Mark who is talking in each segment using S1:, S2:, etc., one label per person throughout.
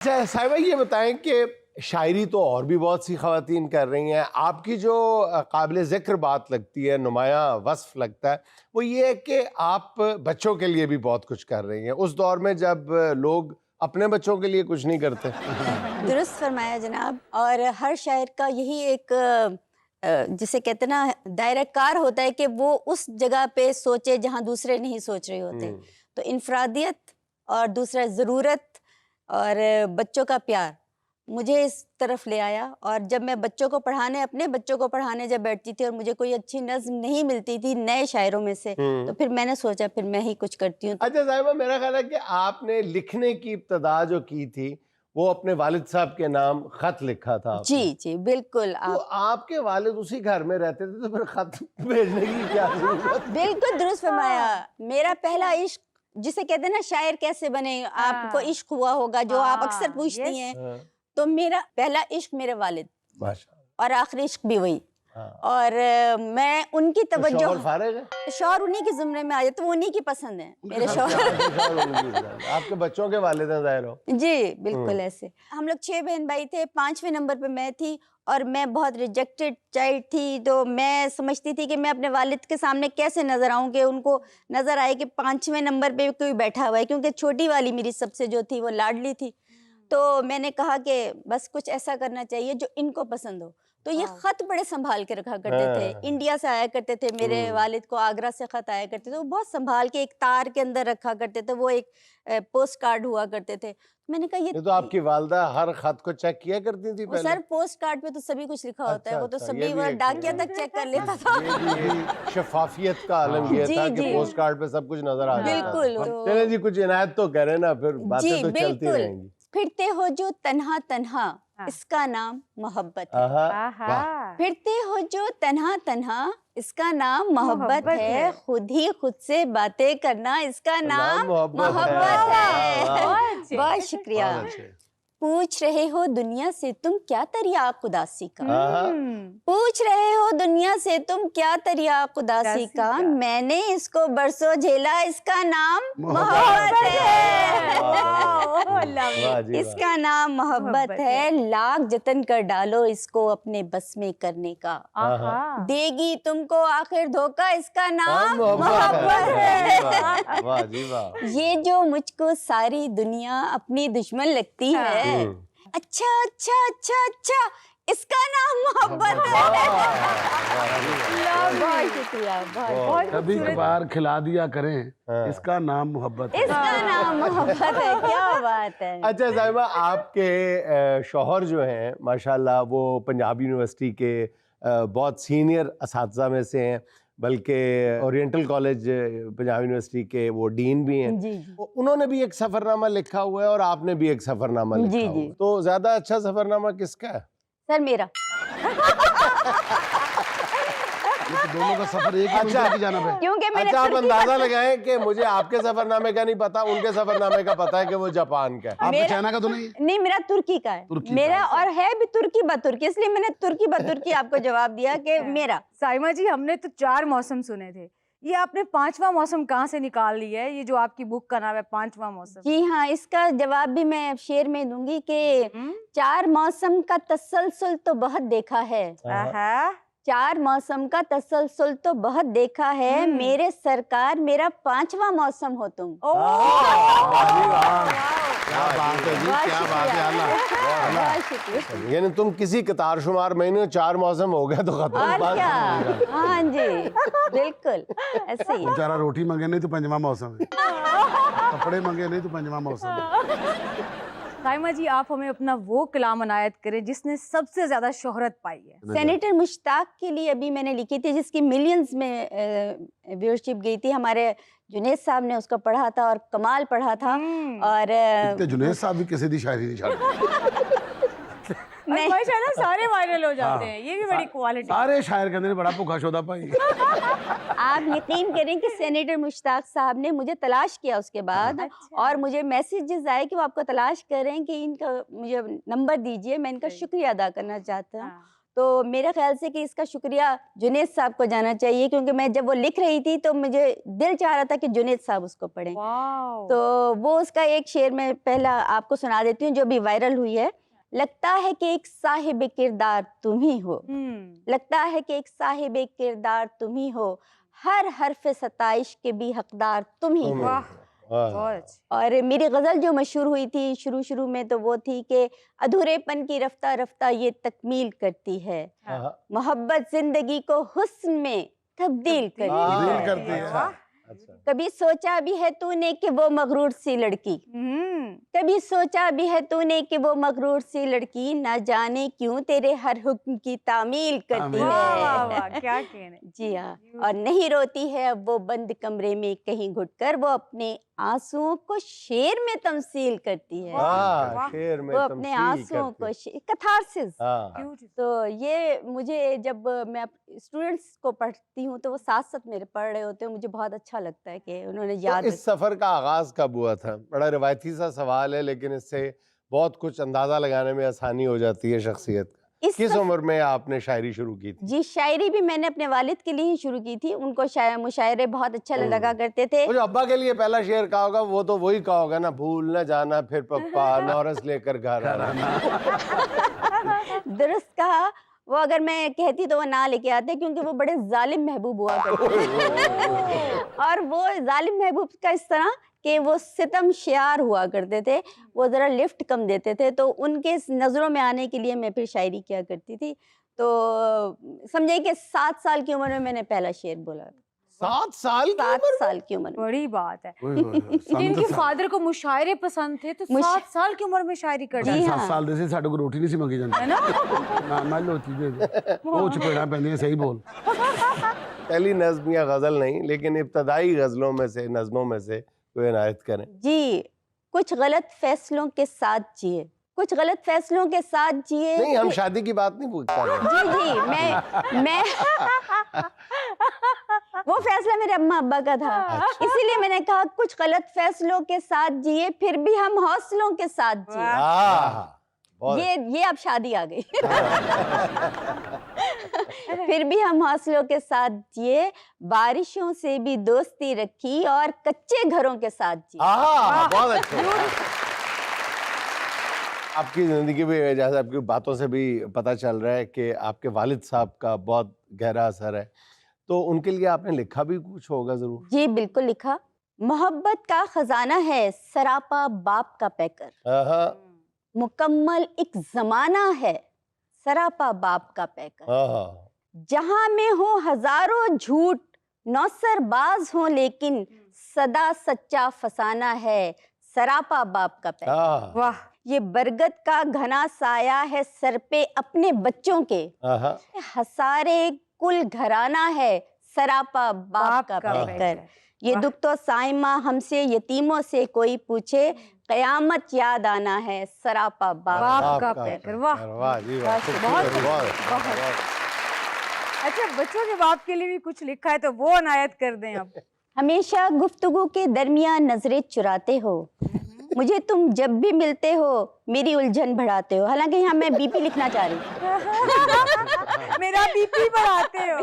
S1: अच्छा साहिबा, ये बताएं कि शायरी तो और भी बहुत सी ख़वातीन कर रही हैं, आपकी जो काबिल ज़िक्र बात लगती है, नुमाया वस्फ़ लगता है, वो ये है कि आप बच्चों के लिए भी बहुत कुछ कर रही हैं, उस दौर में जब लोग अपने बच्चों के लिए कुछ नहीं करते।
S2: दुरुस्त फरमाया जनाब। और हर शायर का यही एक जिसे कहते ना दायरा कार होता है कि वो उस जगह पे सोचे जहाँ दूसरे नहीं सोच रहे होते। तो इनफरादियत और दूसरा ज़रूरत और बच्चों का प्यार मुझे इस तरफ ले आया। और जब मैं बच्चों को पढ़ाने, अपने बच्चों को पढ़ाने जब बैठती थी और मुझे कोई अच्छी नज़्म नहीं मिलती थी नए शायरों में से, तो फिर मैंने सोचा फिर मैं ही कुछ करती हूँ।
S1: अच्छा साहिबा, मेरा ख्याल है कि आपने लिखने की इब्तदा जो की थी वो अपने वालिद साहब के नाम खत लिखा था आपने।
S2: जी जी बिल्कुल।
S1: तो आपके वालिद उसी घर में रहते थे, तो फिर खत भेजने की क्या जरूरत?
S2: बिल्कुल दुरुस्त फरमाया। मेरा पहला इश्क, जिसे कहते हैं ना शायर कैसे बने, आपको इश्क हुआ होगा जो आप अक्सर पूछती हैं। तो मेरा पहला इश्क मेरे वालिद
S1: माशाअल्लाह।
S2: और आखिरी इश्क भी वही।
S1: हाँ।
S2: और मैं उनकी
S1: तो
S2: तवज्जो,
S1: शौहर फारिग है?
S2: शौहर उन्हीं के ज़ुमरे में आ जाते, वो उन्हीं की पसंद है मेरे शौहर।
S1: आपके बच्चों के वालिद हैं ज़ाहिर हो।
S2: जी बिल्कुल ऐसे। हम लोग 6 बहन भाई थे, 5वें नंबर पे मैं थी और मैं बहुत रिजेक्टेड चाइल्ड थी। तो मैं समझती थी कि मैं अपने वालिद के सामने कैसे नज़र आऊँ कि उनको नज़र आए कि 5वें नंबर पे कोई बैठा हुआ है, क्योंकि छोटी वाली मेरी सबसे जो थी वो लाडली थी। तो मैंने कहा कि बस कुछ ऐसा करना चाहिए जो इनको पसंद हो। तो ये ख़त बड़े संभाल के रखा करते थे, इंडिया से आया करते थे, मेरे वालिद को आगरा से ख़त आया करते थे, वो बहुत संभाल के एक तार के अंदर रखा करते थे, वो एक पोस्ट कार्ड हुआ करते थे। मैंने कहा ये
S1: तो आपकी वालदा हर खत को चेक किया करती थी
S2: वो
S1: पहले?
S2: सर पोस्ट कार्ड पे तो सभी कुछ लिखा होता है, वो तो
S1: अच्छा,
S2: सभी वो डाकिया तक चेक कर लेता था।
S1: ये भी शफाफियत का आलम ये
S2: जी
S1: था कि
S2: जी
S1: पोस्ट कार्ड पे सब कुछ नजर आ जाता था।
S2: बिल्कुल।
S1: चले जी, कुछ इनायत तो करें ना, फिर बातें
S2: जी
S1: तो चलती
S2: बिल्कुल।
S1: रहेंगी।
S2: फिरते हो जो तन्हा तन्हा, इसका नाम मोहब्बत है।
S1: आहा,
S2: फिरते हो जो तन्हा तन्हा, इसका नाम मोहब्बत है। खुद ही खुद से बातें करना, इसका नाम मोहब्बत है। बहुत शुक्रिया।
S1: बहुत अच्छे।
S2: पूछ रहे हो दुनिया से तुम क्या तरियाक उदासी का,
S1: आहा,
S2: पूछ रहे हो दुनिया से तुम क्या तरियाक उदासी का, मैंने इसको बरसों झेला, इसका नाम मोहब्बत है।
S1: वाह जी वाह।
S2: इसका नाम मोहब्बत है, लाख जतन कर डालो इसको अपने बस में करने का, देगी तुमको आखिर धोखा, इसका नाम मोहब्बत है।
S1: वाह जी वाह।
S2: ये जो मुझको सारी दुनिया अपनी दुश्मन लगती है, अच्छा अच्छा अच्छा अच्छा, इसका नाम मोहब्बत है। बहुत शुक्रिया, बहुत।
S3: कभी कभार खिला दिया करें, इसका नाम मोहब्बत है।
S2: इसका नाम मोहब्बत है। क्या बात है।
S1: अच्छा साहिबा, आपके शौहर जो हैं माशाल्लाह वो पंजाब यूनिवर्सिटी के बहुत सीनियर असातिज़ा में से हैं, बल्कि ओरिएंटल कॉलेज पंजाब यूनिवर्सिटी के वो डीन भी हैं।
S2: जी
S1: उन्होंने भी एक सफ़रनामा लिखा हुआ है और आपने भी एक सफ़रनामा लिखा
S2: जी
S1: हुआ
S2: जी
S1: है, तो ज़्यादा अच्छा सफ़रनामा किसका है?
S2: सर मेरा।
S3: ये तो दोनों का सफर एक ही
S1: अच्छा।
S3: मंजिल की जानब है।
S2: क्योंकि मैंने
S1: अच्छा, आप
S2: तुर्की
S1: अंदाजा लगाएं कि मुझे आपके सफरनामे का नहीं पता, उनके सफरनामे का पता है कि वो जापान का है।
S3: आपके चाइना का तो नहीं है?
S2: नहीं, मेरा तुर्की का है।
S3: तुर्की
S2: मेरा
S3: का
S2: और है भी तुर्की बतुर्की, इसलिए मैंने तुर्की बतुर्की आपको जवाब दिया कि मेरा।
S4: साइमा जी, हमने तो 4 मौसम सुने थे, ये आपने 5वां मौसम कहाँ से निकाल लिया है? ये जो आपकी बुक का नाम है 5वां मौसम।
S2: जी हाँ, इसका जवाब भी मैं शेर में दूंगी कि 4 मौसम का तसलसल तो बहुत देखा है, 4 मौसम का तसलसल तो बहुत देखा है, मेरे सरकार मेरा 5वां मौसम हो तुम।
S3: क्या बात है जी, क्या बात है। अल्लाह
S2: बहुत शुक्रिया।
S1: यानी तुम किसी कतार शुमार महीने 4 मौसम हो गया तो खत्म
S2: और
S1: बात।
S2: क्या, हाँ जी बिल्कुल ऐसे ही।
S3: बेचारा रोटी मांगे नहीं तो 5वां मौसम है, कपड़े मांगे नहीं तो 5वां मौसम है।
S4: साइमा जी, आप हमें अपना वो कलाम अनायत करें जिसने सबसे ज्यादा शोहरत पाई है।
S2: सेनेटर मुश्ताक के लिए अभी मैंने लिखी थी, जिसकी मिलियंस में व्यूअरशिप गई थी। हमारे जुनेद साहब ने उसको पढ़ा था और कमाल पढ़ा था। और
S3: इतने जुनेद साहब भी किसी दी शायरी नहीं छाड़ते।
S4: माशाल्लाह सारे वायरल हो जाते हैं, ये भी बड़ी क्वालिटी।
S3: सारे शायर कहते हैं बड़ा भूखा शोधा पाई।
S2: आप यकीन करें कि सेनेटर मुश्ताक साहब ने मुझे तलाश किया उसके बाद। और मुझे मैसेजेस आए कि वो आपको तलाश कर रहे हैं कि इनका मुझे नंबर दीजिए, मैं इनका शुक्रिया अदा करना चाहता हूँ। तो मेरे ख्याल से कि इसका शुक्रिया जुनैद साहब को जाना चाहिए, क्योंकि मैं जब वो लिख रही थी तो मुझे दिल चाह रहा था कि जुनैद साहब उसको पढ़ें।
S4: वाओ।
S2: तो वो उसका एक शेर मैं पहला आपको सुना देती हूँ जो भी वायरल हुई है। लगता है कि एक साहिब किरदार तुम ही हो, लगता है कि एक साहिब किरदार तुम ही हो, हर हर्फ सताइश के भी हकदार तुम ही हो।
S4: वाह,
S1: वाह।
S4: बहुत अच्छा।
S2: और मेरी गज़ल जो मशहूर हुई थी शुरू में तो वो थी कि अधूरेपन की रफ्ता रफ्ता ये तकमील करती है,
S1: हाँ,
S2: मोहब्बत जिंदगी को हुस्न में तब्दील करती
S3: तब्दील
S2: है।
S3: करती है।
S1: अच्छा, अच्छा।
S2: कभी सोचा भी है तूने कि वो मगरूर सी लड़की, कभी सोचा भी है तूने कि वो मगरूर सी लड़की ना जाने क्यों तेरे हर हुक्म की तामील करती
S3: तामील।
S4: वाह वाह
S2: है।
S4: वाह, क्या कहने।
S2: जी हाँ, और नहीं रोती है अब वो बंद कमरे में कहीं घुटकर, वो अपने आंसुओं को शेर में तमसील करती है।
S1: हाँ,
S4: वाह।
S1: शेर में
S2: वो अपने
S1: तमसील
S2: आंसुओं
S1: करते।
S2: को कथारसिस।
S1: हाँ,
S4: Beautiful.
S2: तो ये मुझे जब मैं स्टूडेंट्स को पढ़ती हूँ तो वो साथ साथ मेरे पढ़ रहे होते हैं, मुझे बहुत अच्छा लगता है कि उन्होंने
S1: तो
S2: याद
S1: इस सफर का आगाज कब हुआ था? बड़ा रिवायती सा सवाल है, लेकिन इससे बहुत कुछ अंदाजा लगाने में आसानी हो जाती है शख्सियत का।
S2: इस
S1: किस
S2: सफ-
S1: उम्र में आपने शायरी शुरू की थी?
S2: जी, शायरी भी मैंने अपने वालिद के लिए ही शुरू की थी। उनको मुशायरे बहुत अच्छा लगा करते थे।
S1: वो जो अब्बा के लिए पहला शेर कहा होगा वो तो वही कहा होगा ना, भूल न जाना फिर पप्पा नौरस लेकर घर आना।
S2: दुरुस्त कहा। वो अगर मैं कहती तो वो ना लेके आते, क्योंकि वो बड़े जालिम महबूब हुआ करते थे। और वो जालिम महबूब का इस तरह कि वो सितम शियार हुआ करते थे, वो ज़रा लिफ्ट कम देते थे, तो उनके नज़रों में आने के लिए मैं फिर शायरी किया करती थी। तो समझिए कि 7 साल की उम्र में मैंने पहला शेर बोला।
S1: 7 साल की
S2: 7
S1: उम्र?
S2: साल की उम्र में।
S4: बड़ी बात है
S3: ओए होए,
S4: कि इनके फादर को मुशायरे पसंद थे, तो
S2: मुश-
S4: 7 साल की उम्र में शायरी कर
S2: जी
S4: डाली।
S2: हाँ।
S3: 7 साल ਦੇ ਸੀ ਸਾਡੇ ਕੋਲ ਰੋਟੀ ਨਹੀਂ ਸੀ ਮੰਗੀ ਜਾਂਦੀ
S4: है ना।
S3: ਨਾ ਮੈਂ ਲੋਤੀ ਦੇ ਦੇ ਉਹ ਚਪੇੜਾਂ ਪੈਂਦੀਆਂ ਸਹੀ ਬੋਲ
S1: पहली नज्म या गजल नहीं, लेकिन इब्तदाई गजलों में से, नज्मों में से कोई इनायत करें।
S2: जी, कुछ गलत फैसलों के साथ जिए, कुछ गलत फैसलों के साथ जिए।
S1: नहीं, हम शादी की बात नहीं पूछता रहे।
S2: जी, मैं वो फैसला मेरे अम्मा अब्बा का था, इसीलिए मैंने कहा कुछ गलत फैसलों के साथ जिए फिर भी हम हौसलों के साथ जिए।
S1: हाँ, बहुत
S2: ये अब शादी आ गई। फिर भी हम हौसलों के साथ जिए, बारिशों से भी दोस्ती रखी और कच्चे घरों के साथ जिए।
S1: हाँ, बहुत अच्छा। आपकी जिंदगी में, जैसे आपकी बातों से भी पता चल रहा है कि आपके वालिद साहब का बहुत गहरा असर है, तो उनके लिए आपने लिखा भी कुछ होगा जरूर।
S2: जी बिल्कुल लिखा। मोहब्बत का खजाना है सरापा बाप का पैकर,
S1: हाँ,
S2: मुकम्मल एक जमाना है सरापा बाप का पैकर।
S1: हाँ,
S2: जहां में हो हजारों झूठ नौसरबाज हो, लेकिन सदा सच्चा फसाना है सरापा बाप का पैकर।
S1: हाँ,
S4: वाह,
S2: ये बरगद का घना साया है सर पे अपने बच्चों के,
S1: हाँ,
S2: हसारे कुल घराना है सरापा बाप का पैकर। ये दुख तो साइमा हमसे यतीमों से कोई पूछे, कयामत याद आना है सरापा बाप
S4: बाप का पैकर। वाह,
S1: वाह जी वाह,
S4: बहुत
S1: बहुत।
S4: अच्छा, बच्चों के बाप के लिए भी कुछ लिखा है तो वो अनायत कर दें अब।
S2: हमेशा गुफ्तगू के दरमियान नजरें चुराते हो, मुझे तुम जब भी मिलते हो मेरी उलझन बढ़ाते हो। हालांकि यहाँ मैं बीपी लिखना चाह रही हूँ।
S4: मेरा बीपी बढ़ाते हो।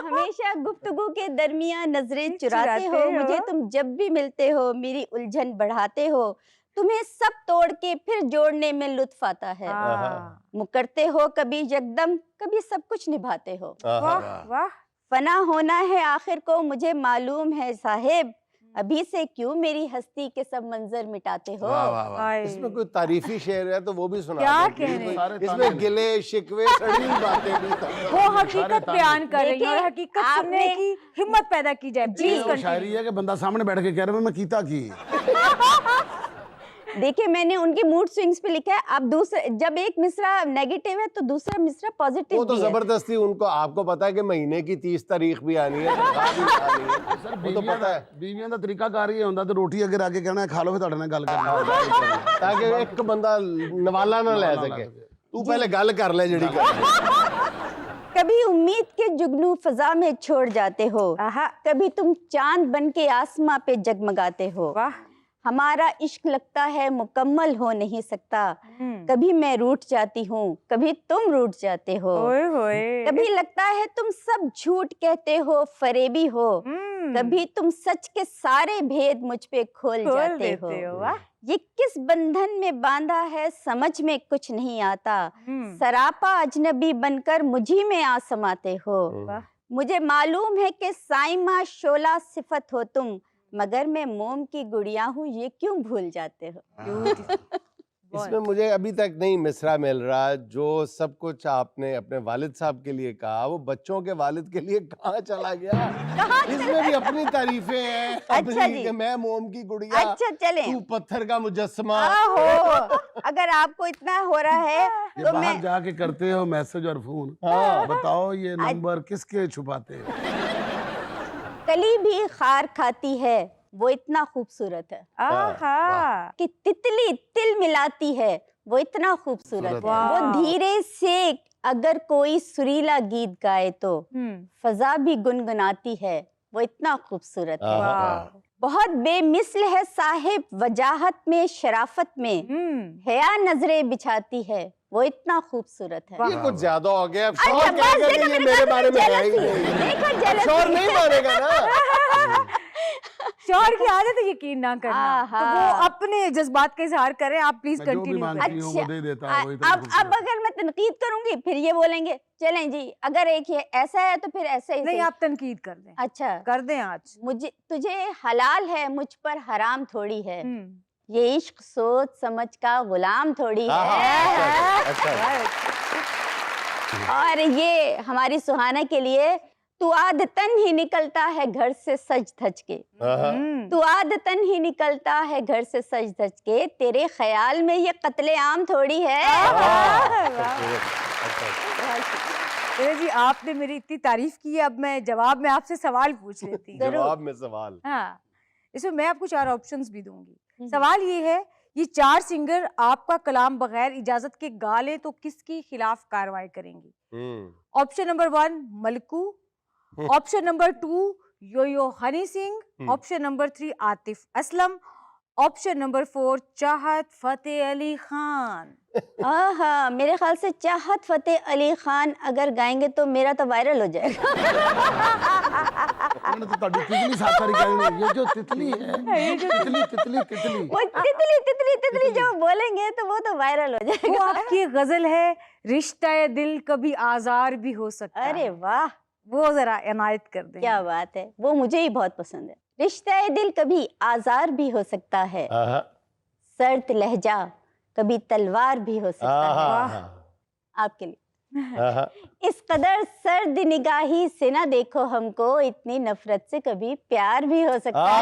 S2: हमेशा गुफ्तगू के दरमियान नजरें चुराते हो, मुझे तुम जब भी मिलते हो मेरी उलझन बढ़ाते हो। तुम्हें सब तोड़ के फिर जोड़ने में लुत्फ आता है, मुकरते हो कभी यकदम कभी सब कुछ निभाते हो।
S4: वाह वाह,
S2: फना होना है आखिर को मुझे मालूम है साहिब, अभी से क्यों मेरी हस्ती के सब मंजर मिटाते हो।
S3: वाह वाह वाह
S4: हाय।
S1: इसमें कोई तारीफी शेर है तो वो भी सुना
S4: क्या
S1: दो।
S4: कहने?
S3: सारे
S1: इसमें गिले शिकवे सड़ी बातें भी तो।
S4: वो हकीकत बयान कर रही है और
S2: देखिए,
S4: हकीकत सुनने की हिम्मत पैदा की जाए। प्लीज
S3: वो शायरी है कि बंदा सामने बैठ के कह रहा है मैं कीता की
S2: देखिए मैंने उनके मूड स्विंग्स पे लिखा है। अब दूसरे जब एक मिसरा नेगेटिव है तो दूसरा मिसरा पॉजिटिव
S1: वो तो
S2: भी है।
S1: जबरदस्ती उनको, आपको पता है कि महीने की 30 तारीख भी आनी है, तनख्वाह भी आनी है।
S3: ਸਰ
S1: वो तो पता है,
S3: ਬੀਵੀਆਂ ਦਾ ਤਰੀਕਾ ਕਾਰ ਹੀ ਹੁੰਦਾ ਤੇ ਰੋਟੀ ਅੱਗੇ ਰੱਖ ਕੇ ਕਹਿਣਾ ਖਾ ਲਓ ਫਿਰ ਤੁਹਾਡੇ ਨਾਲ ਗੱਲ ਕਰਨੀ
S1: ताकि एक बंदा नवाला ना ले सके। तू पहले गल कर ले जड़ी कर।
S2: कभी उम्मीद के जुगनू फजा में छोड़ जाते हो,
S4: आहा,
S2: कभी तुम चांद बन के आसमां पे जगमगाते हो।
S4: वाह,
S2: हमारा इश्क लगता है मुकम्मल हो नहीं सकता, कभी मैं रूठ जाती हूँ कभी तुम रूठ जाते हो,
S4: ओए होए
S2: कभी लगता है तुम सब झूठ कहते हो फरेबी हो, कभी तुम सच के सारे भेद मुझ पे खोल जाते हो।
S4: वाह
S2: ये किस बंधन में बांधा है समझ में कुछ नहीं आता, सरापा अजनबी बनकर मुझी में आ समाते हो।
S4: वाह
S2: मुझे मालूम है कि साइमा शोला सिफत हो तुम, मगर मैं मोम की गुड़िया हूँ ये क्यों भूल जाते हो।
S4: beautiful.
S1: इसमें मुझे अभी तक नहीं मिसरा मिल रहा, जो सब कुछ आपने अपने वालिद साहब के लिए कहा वो बच्चों के वालिद के लिए कहाँ चला गया? इसमें भी अपनी तारीफें हैं, अपनी
S2: जी।
S1: कि मैं मोम की गुड़िया,
S2: अच्छा चले
S1: तू पत्थर का मुजस्समा।
S2: आहो, अगर आपको इतना हो रहा है
S3: ये
S2: तो
S3: बाहर
S2: मैं
S3: जाके करते हो मैसेज और फोन।
S1: हाँ।
S3: बताओ ये नंबर किसके छुपाते हो?
S2: कली भी खार खाती है वो इतना खूबसूरत है,
S4: आहा
S2: कि तितली तिल मिलाती है वो इतना खूबसूरत है,
S3: वाह।
S2: वो धीरे से अगर कोई सुरीला गीत गाए तो फजा भी गुनगुनाती है वो इतना खूबसूरत है।
S4: वाह
S2: बहुत बेमिसल है साहिब वजाहत में शराफत में, हया नजरें बिछाती है वो इतना खूबसूरत है।
S1: ये कुछ ज्यादा हो गया। अब
S2: अच्छा,
S1: शौर
S2: बस
S1: कहेगा
S2: देखो,
S1: कि ये
S2: मैंने
S1: मेरे
S2: कहा
S1: बारे में है ही
S2: jealousy,
S1: नहीं।
S2: देखो
S1: अब
S2: jealousy।
S1: शौर नहीं मानेगा ना।
S4: शौहर की आदत है यकीन ना करना, तो
S2: आहा।
S4: वो अपने जज्बात का इजहार करें। आप प्लीज
S3: मैं जो भी
S4: कंटिन्यू
S3: मांगती हूँ वो
S2: अच्छा,
S3: दे देता है, वो इतना
S2: अब
S3: खूबसूरत।
S2: अगर मैं तनकीद करूंगी फिर ये बोलेंगे चलें जी अगर एक ये ऐसा है तो फिर ऐसा ही
S4: नहीं
S2: सही।
S4: आप तनकीद कर दें,
S2: अच्छा
S4: कर दें आज।
S2: मुझे तुझे हलाल है मुझ पर हराम थोड़ी है, ये इश्क सोच समझ का गुलाम थोड़ी है।
S1: अच्छा,
S2: और ये हमारी सुहाना के लिए, तू आदतन ही निकलता है घर से सज धज के, तू आदतन ही निकलता है घर से सज धज के, तेरे ख्याल में ये कत्ले आम थोड़ी है।
S4: जी आपने मेरी इतनी तारीफ की है, अब मैं जवाब में आपसे सवाल पूछ लेती हूँ।
S1: जवाब में सवाल।
S4: हाँ, इसमें मैं आपको 4 ऑप्शंस भी दूंगी। सवाल ये है, ये 4 सिंगर आपका कलाम बगैर इजाजत के गा लें तो किसकी खिलाफ कार्रवाई करेंगी? Option number 1 Malku, option number 2 yo Honey Singh, option number 3 Atif Aslam, option number 4 Chahat Fateh Ali Khan.
S2: हाँ, मेरे ख्याल से चाहत फतेह अली खान अगर गाएंगे तो मेरा तो वायरल हो जाएगा।
S3: मैंने तो ताड़ी तितली साथ सारी गाई, ये जो तितली है, ये जो तितली तितली तितली,
S2: वो तितली तितली तितली जब बोलेंगे तो वो तो वायरल हो
S4: वो
S2: जाएगा।
S4: आपकी गजल है, रिश्ता ए दिल कभी आजार भी हो सकता
S2: अरे
S4: है,
S2: वाह
S4: वो जरा इनायत कर दें।
S2: क्या बात है, वो मुझे ही बहुत पसंद है। रिश्ता ए दिल कभी आजार भी हो सकता है, सर्द लहजा कभी तलवार भी हो सकता है। आपके लिए इस कदर सर्द निगाही से ना देखो हमको, इतनी नफरत से कभी प्यार भी हो सकता है।